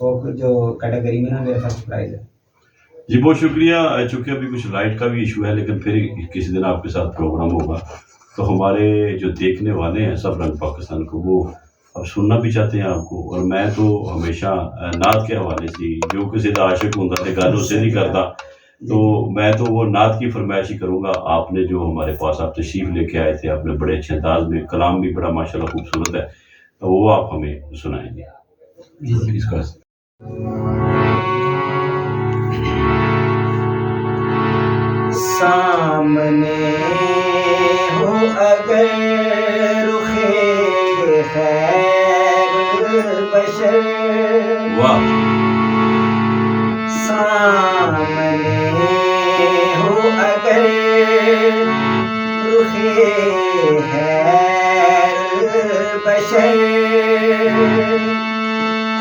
फोक जो कैटेगरी में ना मेरा फर्स्ट प्राइज़ है। जी बहुत शुक्रिया। चूँकि अभी कुछ लाइट का भी इशू है, लेकिन फिर किसी दिन आपके साथ प्रोग्राम होगा तो हमारे जो देखने वाले हैं सब रंग पाकिस्तान को, वो अब सुनना भी चाहते हैं आपको। और मैं तो हमेशा नात के हवाले से, जो किसी का आशिक होता है गल उससे नहीं करता, तो मैं तो वो नात की फरमाइश ही करूँगा। आपने जो हमारे पास आप तशरीफ़ लेके आए थे, आपने बड़े अच्छे अंदाज में, कलाम भी बड़ा माशाल्लाह खूबसूरत है, तो वो आप हमें सुनाएंगे इसका। सामने हो अगर रुखे खैर बशर, वाह। सामने हो अगर रुखे खैर बशर,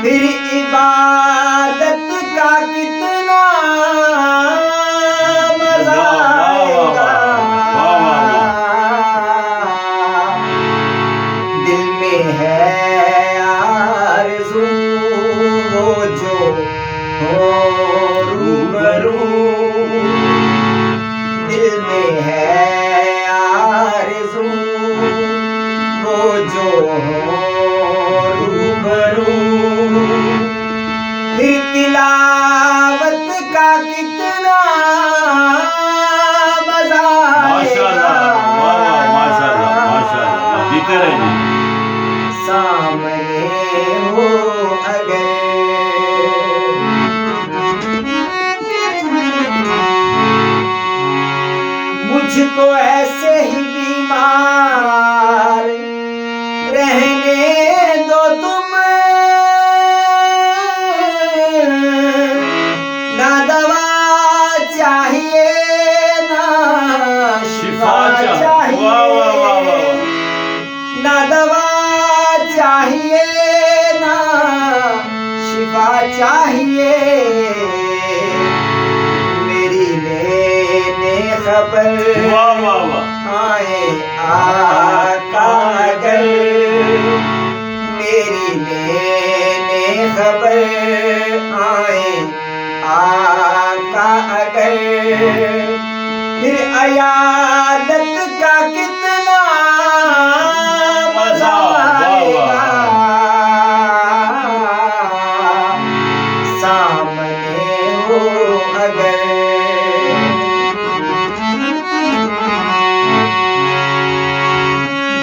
फिर इबादत का कितना मजा आएगा। दिल में है आरज़ू वो जो हो रूबरू, दिल में है आरज़ू वो जो हो रूबरू, फिर तिलावत का कितना मजा आएगा। माशाल्लाह, जीते रहे जी। सामने हो अगर, मुझको ऐसे ही बीमार रहने दो तुम, ना दवा चाहिए ना शिफा चाहिए, ना दवा चाहिए ना शिफा चाहिए, मेरी लेने खबर आए आका अगर, मेरी लेने खबर आए आका अगर, फिर अयादत का कितना मजा आएगा। सामने हो अगर,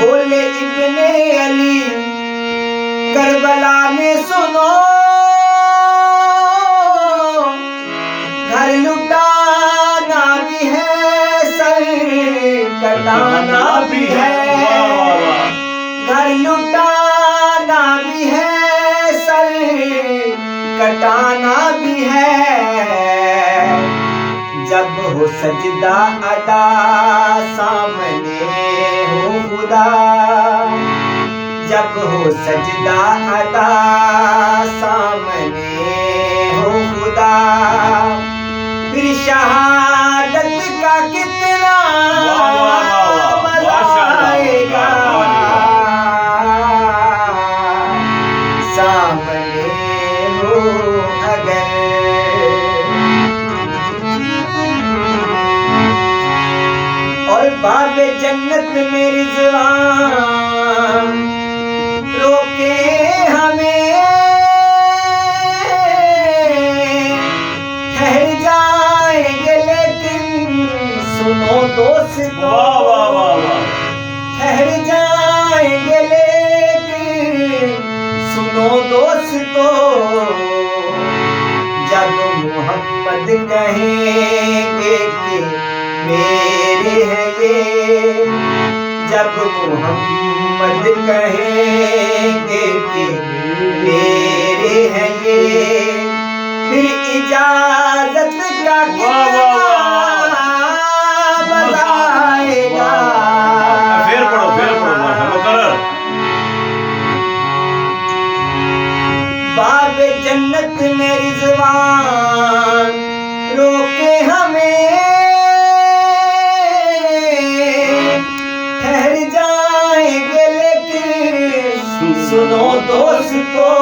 बोले इब्ने अली करबला में सुनो, घर लुटाना भी है सर कटाना भी है, घर लुटाना भी है सर कटाना भी है, जब हो सजदा अदा सामने हो खुदा, जब हो सजदा अदा सामने हो खुदा, फिर शहादत का कितना मजा आएगा। सामने हो अगर, और बाबे जन्नत में रिज़वान रोके हमें, ठहर जाएंगे लेकिन सुनो दोस्तों, ठहर जाएंगे लेकिन सुनो दोस्तों, जब मोहम्मद कहेंगे कि मेरे हैं ये, जब मोहम्मद कहेंगे कि मेरे हैं ये, फिर इजाजत का कितना मजा आएगा। फिर पढ़ो माशाल्लाह। बाब जन्नत में रिज़वान रोके हमें, ठहर जाएंगे लेकिन सुनो दोस्तों,